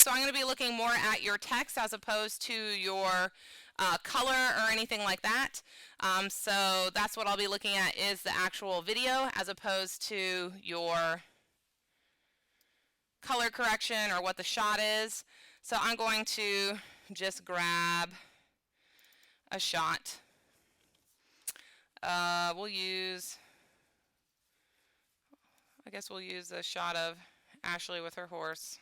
so I'm going to be looking more at your text as opposed to your color or anything like that. So that's what I'll be looking at, is the actual video as opposed to your color correction or what the shot is. So I'm going to just grab a shot. We'll use a shot of Ashley with her horse.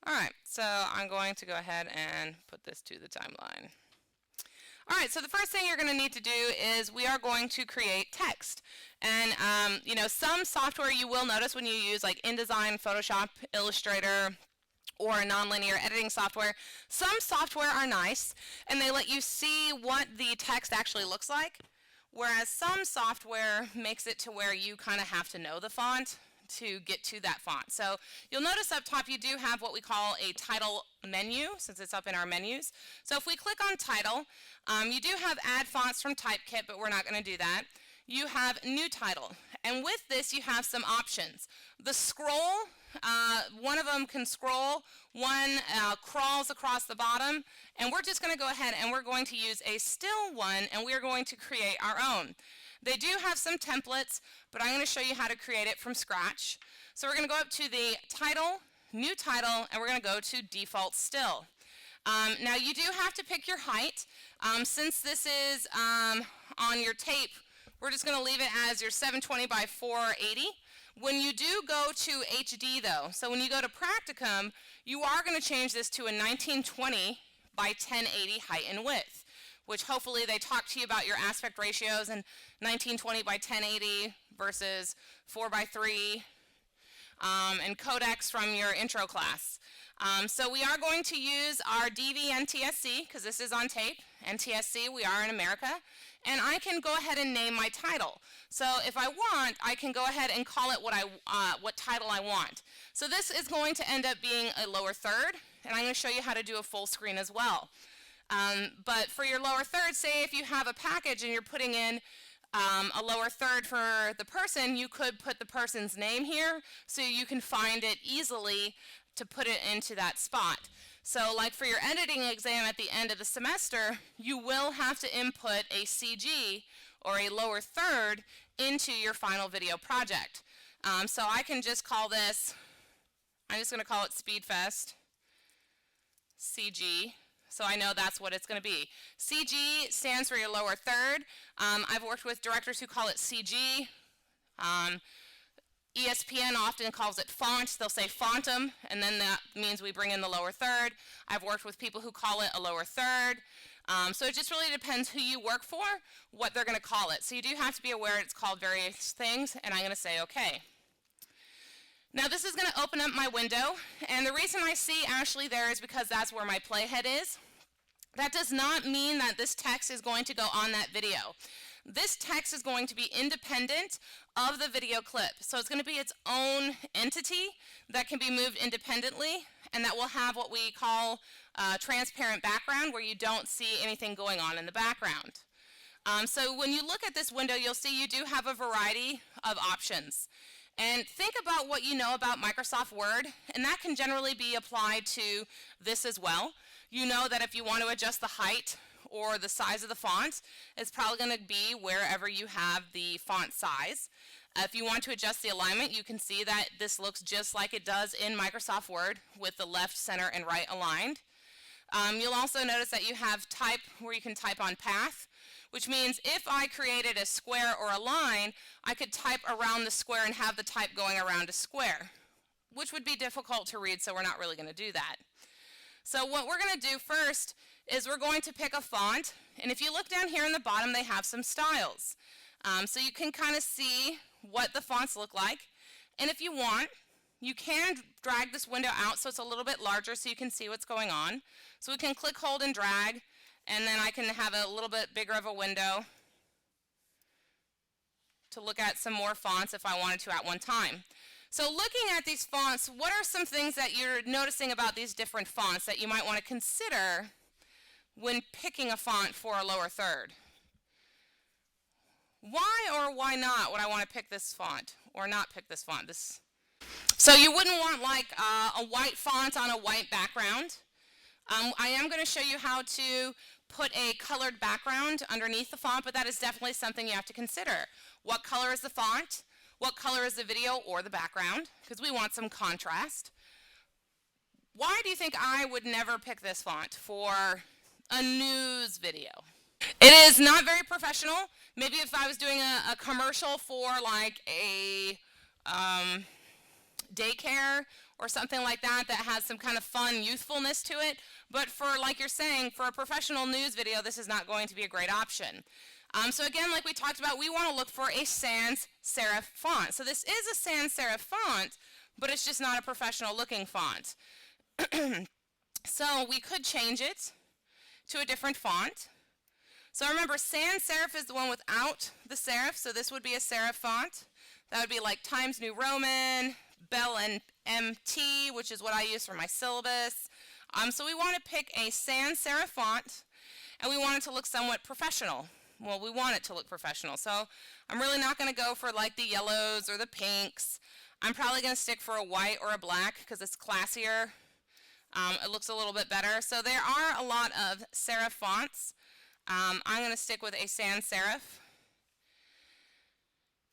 Alright, so I'm going to go ahead and put this to the timeline. Alright, so the first thing you're going to need to do is we are going to create text. And, you know, some software you will notice when you use like InDesign, Photoshop, Illustrator, or nonlinear editing software, some software are nice and they let you see what the text actually looks like, whereas some software makes it to where you kind of have to know the font to get to that font. So you'll notice up top you do have what we call a title menu, since it's up in our menus. So if we click on title, you do have add fonts from Typekit, but we're not going to do that. You have new title, and with this you have some options. The scroll, one of them can scroll, one crawls across the bottom, and we're just going to go ahead and we're going to use a still one, and we're going to create our own. They do have some templates, but I'm going to show you how to create it from scratch. So we're going to go up to the title, new title, and we're going to go to default still. Now you do have to pick your height. Since this is on your tape, we're just going to leave it as your 720 by 480. When you do go to HD though, so when you go to Practicum, you are going to change this to a 1920 by 1080 height and width, which hopefully they talk to you about your aspect ratios and 1920 by 1080 versus 4 by 3 and codecs from your intro class. So we are going to use our DV NTSC because this is on tape. NTSC, we are in America. And I can go ahead and name my title. So if I want, I can go ahead and call it what title I want. So this is going to end up being a lower third, and I'm going to show you how to do a full screen as well. But for your lower third, say if you have a package and you're putting in a lower third for the person, you could put the person's name here so you can find it easily to put it into that spot. So like for your editing exam at the end of the semester, you will have to input a CG or a lower third into your final video project. So I can just call this, I'm just going to call it Speedfest CG. So I know that's what it's going to be. CG stands for your lower third. I've worked with directors who call it CG. ESPN often calls it font. They'll say fontum, and then that means we bring in the lower third. I've worked with people who call it a lower third. So it just really depends who you work for, what they're going to call it. So you do have to be aware it's called various things, and I'm going to say OK. Now this is going to open up my window, and the reason I see Ashley there is because that's where my playhead is. That does not mean that this text is going to go on that video. This text is going to be independent of the video clip. So it's going to be its own entity that can be moved independently, and that will have what we call a transparent background where you don't see anything going on in the background. So when you look at this window, you'll see you do have a variety of options. And think about what you know about Microsoft Word, and that can generally be applied to this as well. You know that if you want to adjust the height or the size of the font, it's probably going to be wherever you have the font size. If you want to adjust the alignment, you can see that this looks just like it does in Microsoft Word with the left, center, and right aligned. You'll also notice that you have type where you can type on path, which means if I created a square or a line, I could type around the square and have the type going around a square, which would be difficult to read, so we're not really going to do that. So what we're going to do first is we're going to pick a font, and if you look down here in the bottom, they have some styles. So you can kind of see what the fonts look like, and if you want, you can drag this window out so it's a little bit larger so you can see what's going on. So we can click, hold, and drag, and then I can have a little bit bigger of a window to look at some more fonts if I wanted to at one time. So looking at these fonts, what are some things that you're noticing about these different fonts that you might want to consider when picking a font for a lower third? Why or why not would I want to pick this font or not pick this font? So you wouldn't want like a white font on a white background. I am going to show you how to put a colored background underneath the font, but that is definitely something you have to consider. What color is the font? What color is the video or the background? Because we want some contrast. Why do you think I would never pick this font for a news video? It is not very professional. Maybe if I was doing a commercial for like a daycare or something like that that has some kind of fun youthfulness to it. But for, like you're saying, for a professional news video, this is not going to be a great option. So again, like we talked about, we want to look for a sans serif font. So this is a sans serif font, but it's just not a professional looking font. So we could change it to a different font. So remember, sans serif is the one without the serif, so this would be a serif font. That would be like Times New Roman, Bell and MT, which is what I use for my syllabus. So we want to pick a sans serif font, and we want it to look somewhat professional. Well, we want it to look professional, so I'm really not going to go for like the yellows or the pinks. I'm probably going to stick for a white or a black because it's classier. It looks a little bit better. So there are a lot of serif fonts. I'm going to stick with a sans serif.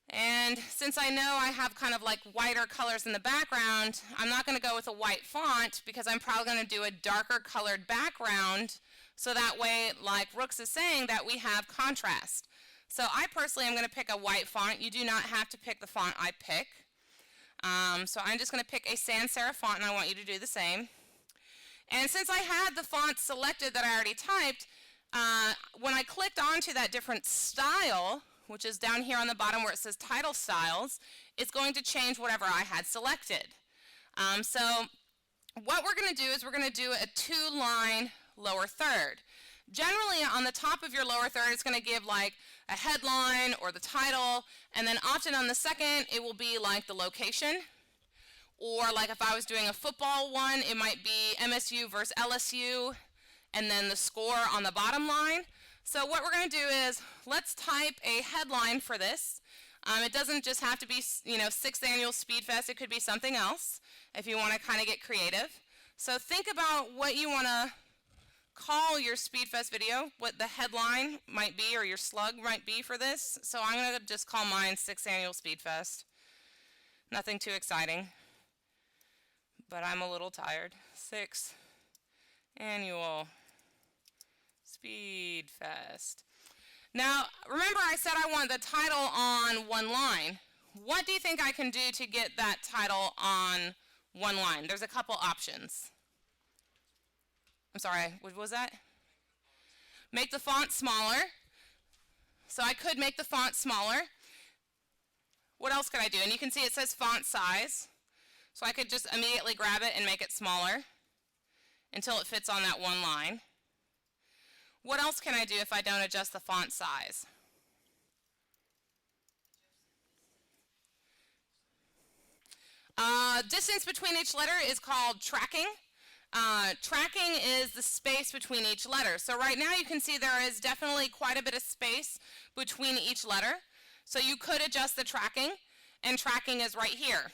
And since I know I have kind of like whiter colors in the background, I'm not going to go with a white font because I'm probably going to do a darker colored background so that way, like Rooks is saying, that we have contrast. So I personally am going to pick a white font. You do not have to pick the font I pick. So I'm just going to pick a sans serif font, and I want you to do the same. And since I had the font selected that I already typed, when I clicked onto that different style, which is down here on the bottom where it says title styles, it's going to change whatever I had selected. So what we're going to do is we're going to do a 2-line lower third. Generally on the top of your lower third it's going to give like a headline or the title, and then often on the second it will be like the location. Or like if I was doing a football one, it might be MSU versus LSU, and then the score on the bottom line. So what we're going to do is, let's type a headline for this. It doesn't just have to be, 6th Annual Speed Fest. It could be something else if you want to kind of get creative. So think about what you want to call your Speed Fest video, what the headline might be or your slug might be for this. So I'm going to just call mine 6th Annual Speed Fest. Nothing too exciting, but I'm a little tired. 6th Annual Speed Fest. Now, remember I said I want the title on one line. What do you think I can do to get that title on one line? There's a couple options. I'm sorry, what was that? Make the font smaller. So I could make the font smaller. What else could I do? And you can see it says font size. So I could just immediately grab it and make it smaller until it fits on that one line. What else can I do if I don't adjust the font size? Distance between each letter is called tracking. Tracking is the space between each letter. So right now you can see there is definitely quite a bit of space between each letter. So you could adjust the tracking, and tracking is right here.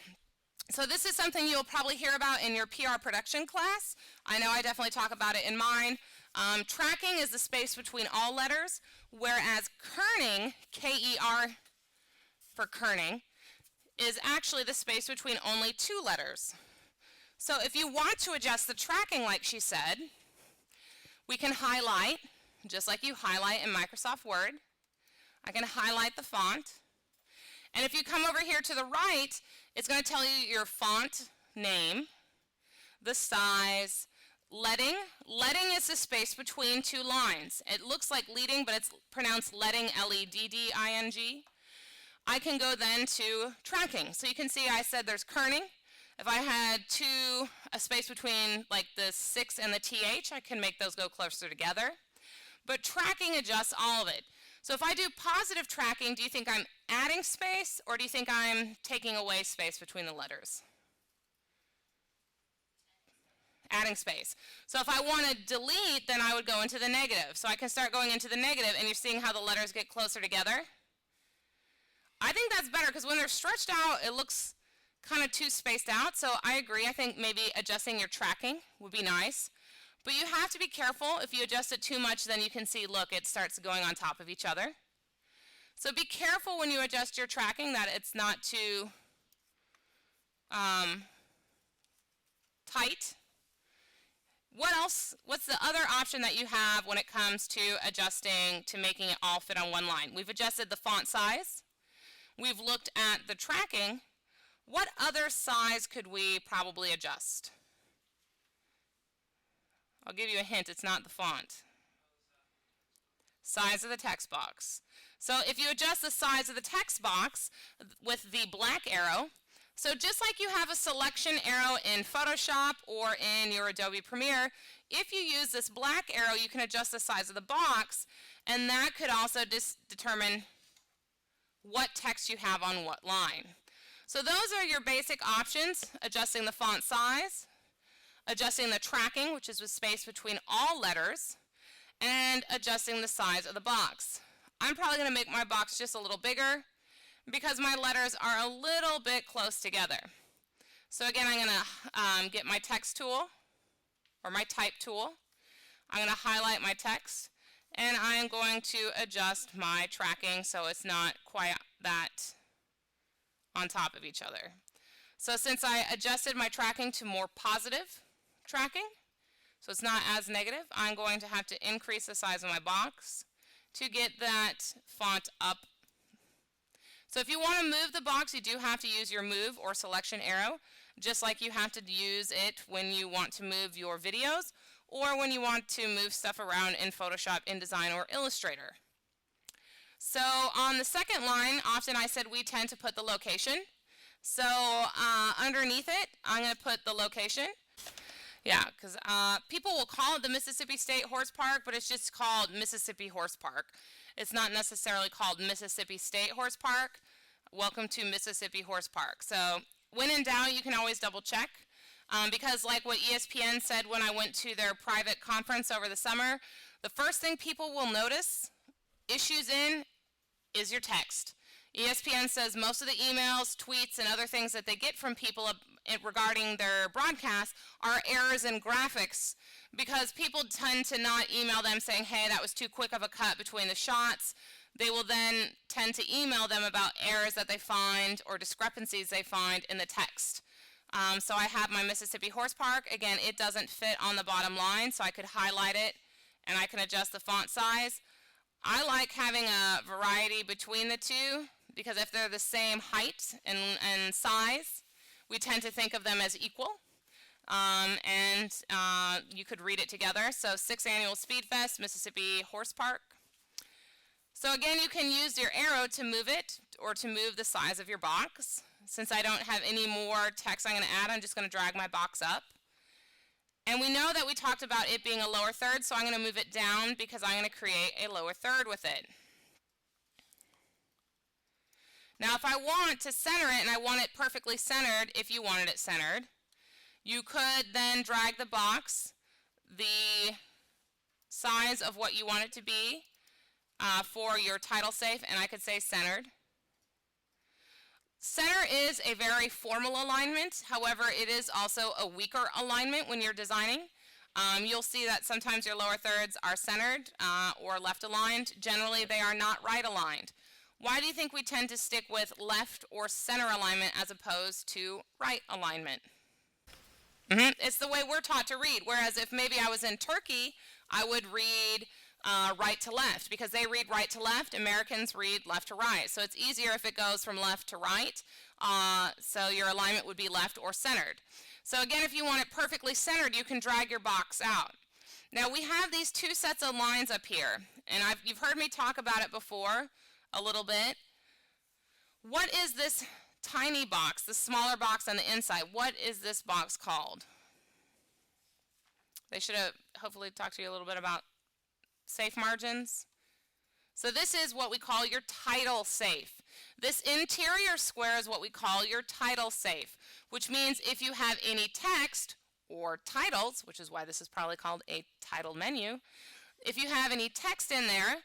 So this is something you'll probably hear about in your PR production class. I know I definitely talk about it in mine. Tracking is the space between all letters, whereas kerning, K-E-R for kerning, is actually the space between only 2 letters. So if you want to adjust the tracking like she said, we can highlight, just like you highlight in Microsoft Word. I can highlight the font. And if you come over here to the right, it's going to tell you your font name, the size, leading. Leading is the space between 2 lines. It looks like leading, but it's pronounced leading, L-E-D-D-I-N-G. I can go then to tracking. So you can see I said there's kerning. If I had a space between like the 6 and the TH, I can make those go closer together. But tracking adjusts all of it. So if I do positive tracking, do you think I'm adding space, or do you think I'm taking away space between the letters? Adding space. So if I want to delete, then I would go into the negative. So I can start going into the negative, and you're seeing how the letters get closer together? I think that's better because when they're stretched out, it looks kind of too spaced out. So I agree. I think maybe adjusting your tracking would be nice. But you have to be careful. If you adjust it too much, then you can see, look, it starts going on top of each other. So be careful when you adjust your tracking that it's not too tight. What else? What's the other option that you have when it comes to adjusting to making it all fit on one line? We've adjusted the font size. We've looked at the tracking. What other size could we probably adjust? I'll give you a hint, it's not the font. Size of the text box. So if you adjust the size of the text box with the black arrow, so just like you have a selection arrow in Photoshop or in your Adobe Premiere, if you use this black arrow, you can adjust the size of the box, and that could also determine what text you have on what line. So those are your basic options: adjusting the font size, adjusting the tracking, which is the space between all letters, and adjusting the size of the box. I'm probably going to make my box just a little bigger because my letters are a little bit close together. So again, I'm going to get my text tool, or my type tool. I'm going to highlight my text, and I'm going to adjust my tracking so it's not quite that on top of each other. So since I adjusted my tracking to more positive tracking, so it's not as negative, I'm going to have to increase the size of my box to get that font up. So if you want to move the box, you do have to use your move or selection arrow, just like you have to use it when you want to move your videos or when you want to move stuff around in Photoshop, InDesign, or Illustrator. So on the second line, often I said we tend to put the location. So underneath it, I'm going to put the location. Yeah, because people will call it the Mississippi State Horse Park, but it's just called Mississippi Horse Park. It's not necessarily called Mississippi State Horse Park. Welcome to Mississippi Horse Park. So when in doubt, you can always double check. Because like what ESPN said when I went to their private conference over the summer, the first thing people will notice issues in is your text. ESPN says most of the emails, tweets, and other things that they get from people regarding their broadcast are errors in graphics, because people tend to not email them saying, hey, that was too quick of a cut between the shots. They will then tend to email them about errors that they find or discrepancies they find in the text. So I have my Mississippi Horse Park. Again, it doesn't fit on the bottom line, so I could highlight it and I can adjust the font size. I like having a variety between the two, because if they're the same height and size, we tend to think of them as equal. You could read it together. So 6th Annual Speed Fest, Mississippi Horse Park. So again, you can use your arrow to move it or to move the size of your box. Since I don't have any more text I'm going to add, I'm just going to drag my box up. And we know that we talked about it being a lower third, so I'm going to move it down because I'm going to create a lower third with it. Now if I want to center it, and I want it perfectly centered, if you wanted it centered, you could then drag the box the size of what you want it to be for your title safe, and I could say centered. Center is a very formal alignment. However, it is also a weaker alignment when you're designing. You'll see that sometimes your lower thirds are centered or left aligned. Generally, they are not right aligned. Why do you think we tend to stick with left or center alignment as opposed to right alignment? It's the way we're taught to read. Whereas if maybe I was in Turkey, I would read right to left, because they read right to left. Americans read left to right. So it's easier if it goes from left to right. So your alignment would be left or centered. So again, if you want it perfectly centered, you can drag your box out. Now we have these two sets of lines up here, and you've heard me talk about it before a little bit. What is this tiny box, the smaller box on the inside? What is this box called? They should have hopefully talked to you a little bit about safe margins. So this is what we call your title safe. This interior square is what we call your title safe, which means if you have any text or titles, which is why this is probably called a title menu, if you have any text in there,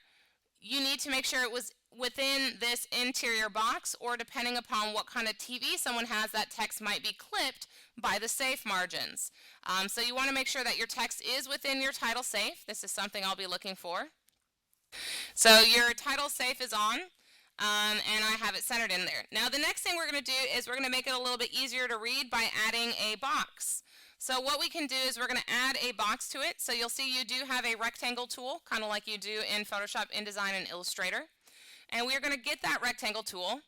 you need to make sure it was within this interior box, or depending upon what kind of TV someone has, that text might be clipped by the safe margins. So you want to make sure that your text is within your title safe. This is something I'll be looking for. So your title safe is on, and I have it centered in there. Now the next thing we're going to do is we're going to make it a little bit easier to read by adding a box. So what we can do is we're going to add a box to it. So you'll see you do have a rectangle tool, kind of like you do in Photoshop, InDesign, and Illustrator. And we're going to get that rectangle tool.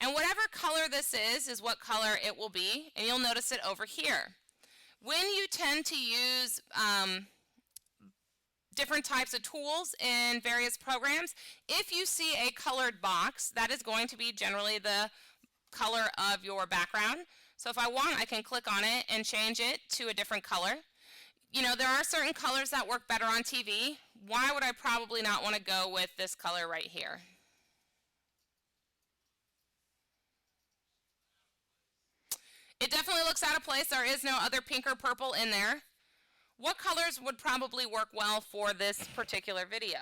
And whatever color this is what color it will be. And you'll notice it over here. When you tend to use different types of tools in various programs, if you see a colored box, that is going to be generally the color of your background. So if I want, I can click on it and change it to a different color. You know, there are certain colors that work better on TV. Why would I probably not want to go with this color right here? It definitely looks out of place. There is no other pink or purple in there. What colors would probably work well for this particular video?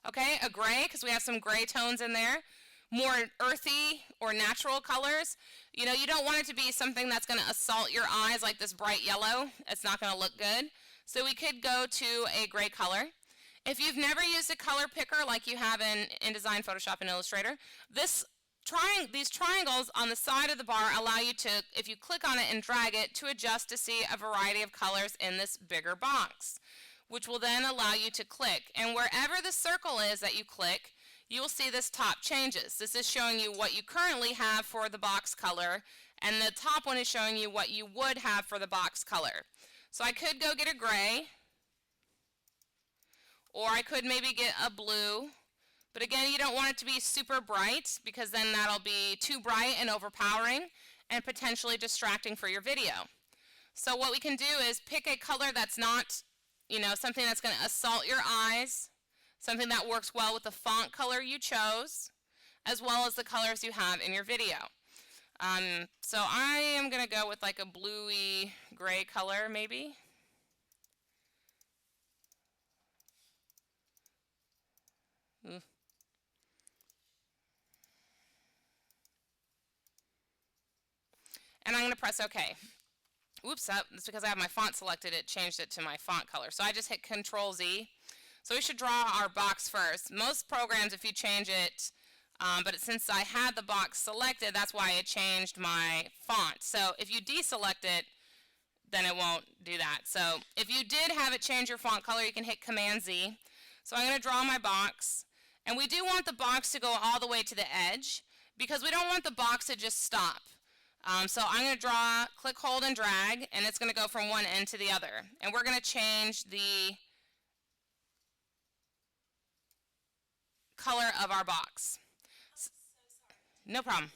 Okay, a gray, because we have some gray tones in there. More earthy or natural colors. You know, you don't want it to be something that's going to assault your eyes like this bright yellow. It's not going to look good. So we could go to a gray color. If you've never used a color picker like you have in InDesign, Photoshop, and Illustrator, these triangles on the side of the bar allow you to, if you click on it and drag it, to adjust to see a variety of colors in this bigger box, which will then allow you to click. And wherever the circle is that you click, you will see this top changes. This is showing you what you currently have for the box color, and the top one is showing you what you would have for the box color. So I could go get a gray, or I could maybe get a blue. But again, you don't want it to be super bright, because then that'll be too bright and overpowering and potentially distracting for your video. So what we can do is pick a color that's not, you know, something that's going to assault your eyes, something that works well with the font color you chose, as well as the colors you have in your video. So I am going to go with like a bluey gray color maybe. Ooh. And I'm going to press OK. Oops, that's because I have my font selected, it changed it to my font color. So I just hit Control Z. So we should draw our box first. Most programs, if you change it, but since I had the box selected, that's why it changed my font. So if you deselect it, then it won't do that. So if you did have it change your font color, you can hit Command Z. So I'm going to draw my box. And we do want the box to go all the way to the edge, because we don't want the box to just stop. So I'm going to draw, click, hold, and drag, and it's going to go from one end to the other. And we're going to change the color of our box. No problem.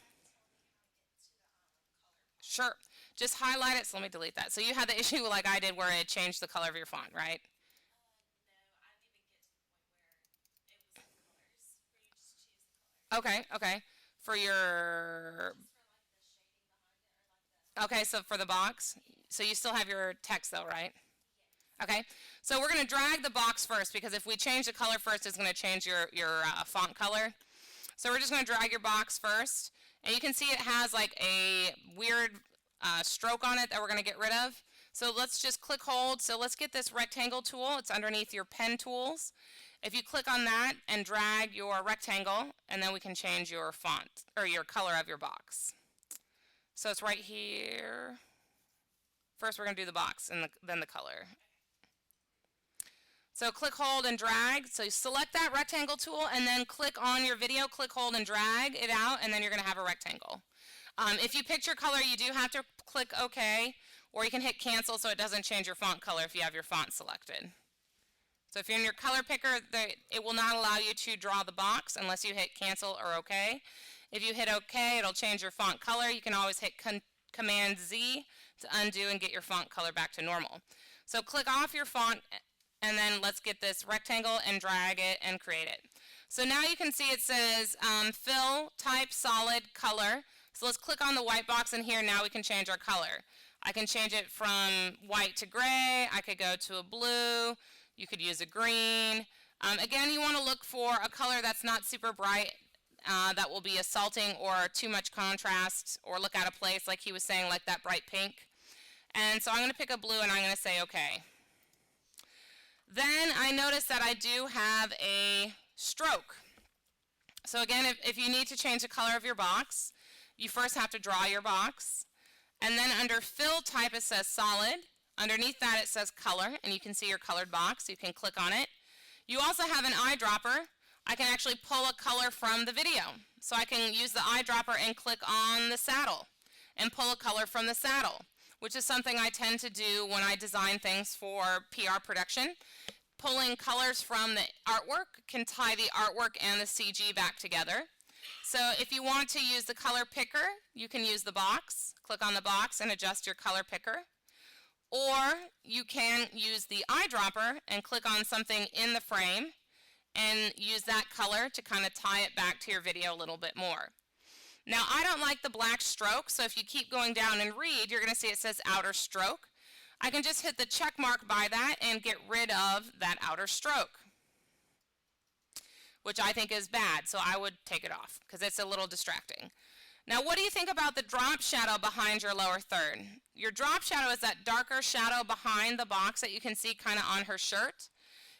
Sure. Just highlight it. So let me delete that. So you had the issue like I did where it changed the color of your font, right? Okay, okay. For your... Okay, so for the box. So you still have your text though, right? Okay, so we're going to drag the box first, because if we change the color first, it's going to change your font color. So we're just going to drag your box first, and you can see it has like a weird stroke on it that we're going to get rid of. So let's just click hold. So let's get this rectangle tool. It's underneath your pen tools. If you click on that and drag your rectangle, and then we can change your font or your color of your box. So it's right here. First we're going to do the box and then the color. So click, hold, and drag. So you select that rectangle tool and then click on your video, click, hold, and drag it out, and then you're going to have a rectangle. If you picked your color, you do have to click OK, or you can hit cancel so it doesn't change your font color if you have your font selected. So if you're in your color picker, it will not allow you to draw the box unless you hit cancel or OK. If you hit OK, it'll change your font color. You can always hit Command Z to undo and get your font color back to normal. So click off your font, and then let's get this rectangle and drag it and create it. So now you can see it says fill type solid color. So let's click on the white box in here. Now we can change our color. I can change it from white to gray. I could go to a blue. You could use a green. Again, you want to look for a color that's not super bright, that will be assaulting or too much contrast, or look out of place like he was saying, like that bright pink. And so I'm going to pick a blue and I'm going to say OK. Then I notice that I do have a stroke. So again, if you need to change the color of your box, you first have to draw your box. And then under fill type it says solid. Underneath that it says color, and you can see your colored box. You can click on it. You also have an eyedropper. I can actually pull a color from the video. So I can use the eyedropper and click on the saddle and pull a color from the saddle, which is something I tend to do when I design things for PR production. Pulling colors from the artwork can tie the artwork and the CG back together. So if you want to use the color picker, you can use the box. Click on the box and adjust your color picker. Or you can use the eyedropper and click on something in the frame and use that color to kind of tie it back to your video a little bit more. Now, I don't like the black stroke, so if you keep going down and read, you're going to see it says outer stroke. I can just hit the check mark by that and get rid of that outer stroke, which I think is bad, so I would take it off because it's a little distracting. Now, what do you think about the drop shadow behind your lower third? Your drop shadow is that darker shadow behind the box that you can see kind of on her shirt.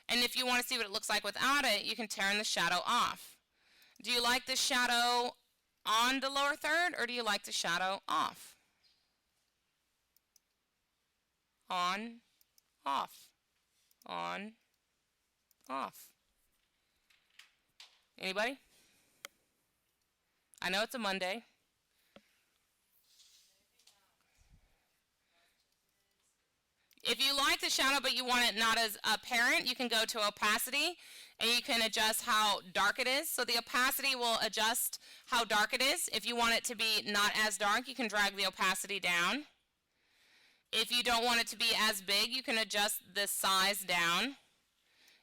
And if you want to see what it looks like without it, you can turn the shadow off. Do you like the shadow on the lower third, or do you like the shadow off? On, off, on, off. Anybody? I know it's a Monday. If you like the shadow but you want it not as apparent, you can go to opacity and you can adjust how dark it is. So the opacity will adjust how dark it is. If you want it to be not as dark, you can drag the opacity down. If you don't want it to be as big, you can adjust the size down.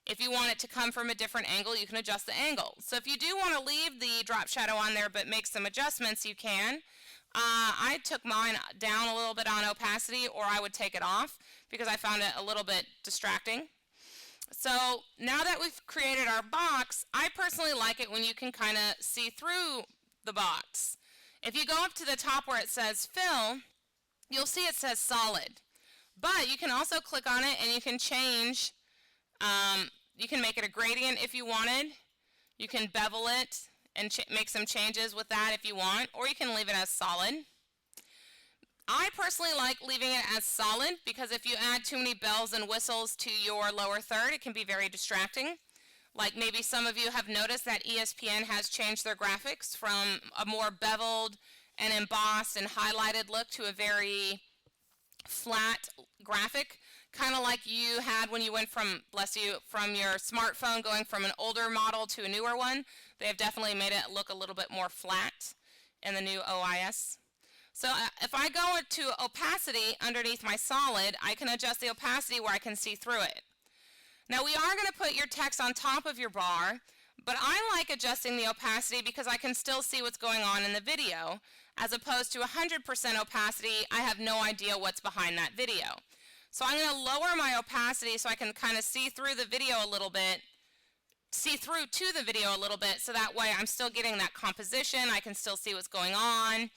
If you want it to come from a different angle, you can adjust the angle. So if you do want to leave the drop shadow on there but make some adjustments, you can. I took mine down a little bit on opacity, or I would take it off because I found it a little bit distracting. So now that we've created our box, I personally like it when you can kind of see through the box. If you go up to the top where it says fill, you'll see it says solid. But you can also click on it and you can change, you can make it a gradient if you wanted. You can bevel it and make some changes with that if you want, or you can leave it as solid. I personally like leaving it as solid because if you add too many bells and whistles to your lower third, it can be very distracting. Like maybe some of you have noticed that ESPN has changed their graphics from a more beveled and embossed and highlighted look to a very flat graphic, kind of like you had when you went from, bless you, from your smartphone going from an older model to a newer one. They have definitely made it look a little bit more flat in the new OIS. So if I go to opacity underneath my solid, I can adjust the opacity where I can see through it. Now we are going to put your text on top of your bar, but I like adjusting the opacity because I can still see what's going on in the video, as opposed to 100% opacity, I have no idea what's behind that video. So I'm going to lower my opacity so I can kind of see through the video a little bit, see through to the video a little bit, so that way I'm still getting that composition, I can still see what's going on,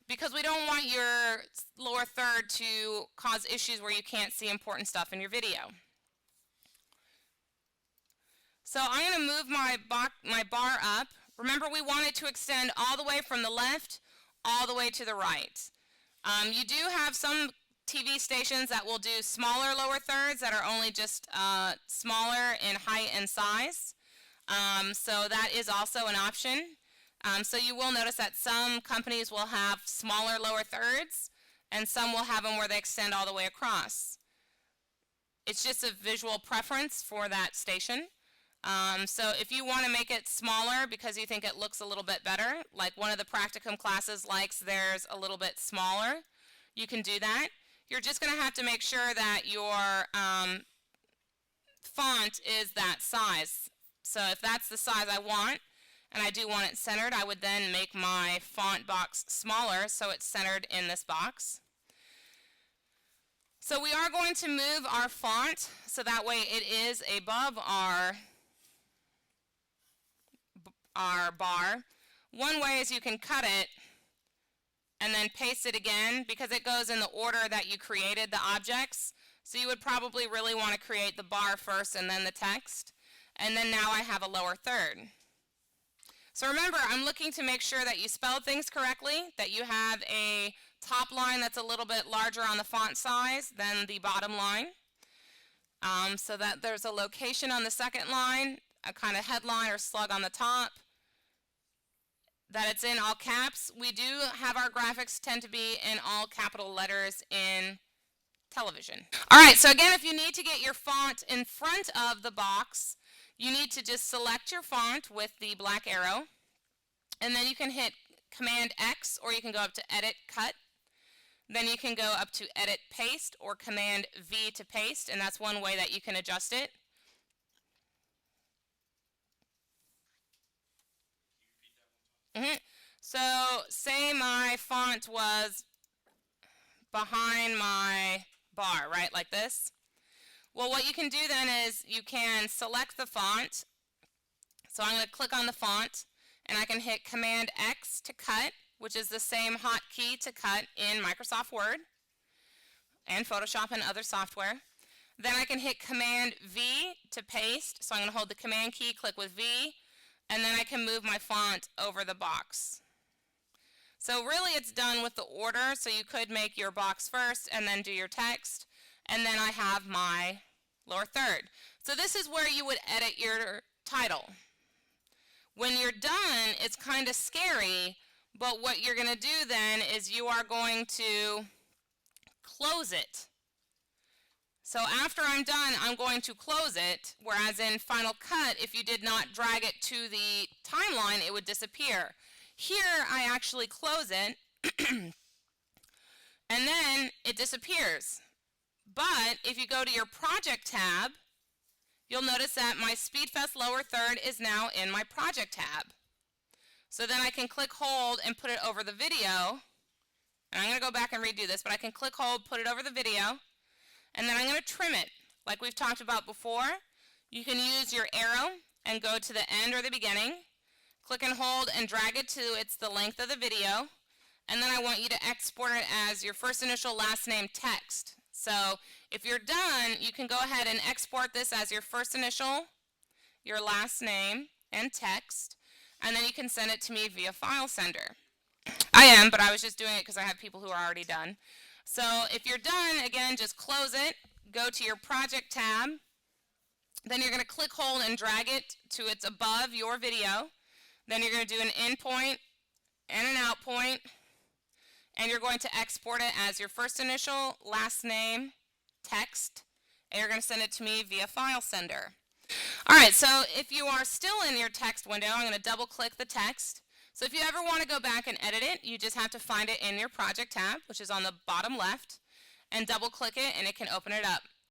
because we don't want your lower third to cause issues where you can't see important stuff in your video. So I'm going to move my bar up. Remember, we want it to extend all the way from the left all the way to the right. You do have some TV stations that will do smaller lower thirds that are only just smaller in height and size. So that is also an option. So you will notice that some companies will have smaller lower thirds and some will have them where they extend all the way across. It's just a visual preference for that station. So if you want to make it smaller because you think it looks a little bit better, like one of the practicum classes likes theirs a little bit smaller, you can do that. You're just going to have to make sure that your font is that size. So if that's the size I want, and I do want it centered, I would then make my font box smaller so it's centered in this box. So we are going to move our font so that way it is above our bar. One way is you can cut it and then paste it again because it goes in the order that you created the objects. So you would probably really want to create the bar first and then the text. And then now I have a lower third. So remember, I'm looking to make sure that you spell things correctly, that you have a top line that's a little bit larger on the font size than the bottom line. So that there's a location on the second line, a kind of headline or slug on the top, that it's in all caps. We do have our graphics tend to be in all capital letters in television. Alright, so again, if you need to get your font in front of the box, you need to just select your font with the black arrow, and then you can hit Command X, or you can go up to Edit Cut. Then you can go up to Edit Paste or Command V to paste, and that's one way that you can adjust it. So say my font was behind my bar, right, like this. Well, what you can do then is you can select the font. So I'm going to click on the font, and I can hit Command X to cut, which is the same hotkey to cut in Microsoft Word and Photoshop and other software. Then I can hit Command V to paste. So I'm going to hold the Command key, click with V, and then I can move my font over the box. So really it's done with the order, so you could make your box first and then do your text, and then I have my lower third. So this is where you would edit your title. When you're done, it's kind of scary, but what you're going to do then is you are going to close it. So after I'm done, I'm going to close it, whereas in Final Cut, if you did not drag it to the timeline, it would disappear. Here, I actually close it, and then it disappears. But if you go to your Project tab, you'll notice that my SpeedFest lower third is now in my Project tab. So then I can click hold and put it over the video. And I'm going to go back and redo this, but I can click hold, put it over the video, and then I'm going to trim it. Like we've talked about before, you can use your arrow and go to the end or the beginning, click and hold and drag it to the length of the video, and then I want you to export it as your first initial last name text. So if you're done, you can go ahead and export this as your first initial, your last name, and text, and then you can send it to me via file sender. I am, but I was just doing it because I have people who are already done. So if you're done, again, just close it, go to your Project tab, then you're going to click hold and drag it to it's above your video. Then you're going to do an in point and an out point, and you're going to export it as your first initial, last name, text, and you're going to send it to me via file sender. Alright, so if you are still in your text window, I'm going to double click the text. So if you ever want to go back and edit it, you just have to find it in your Project tab, which is on the bottom left, and double click it and it can open it up.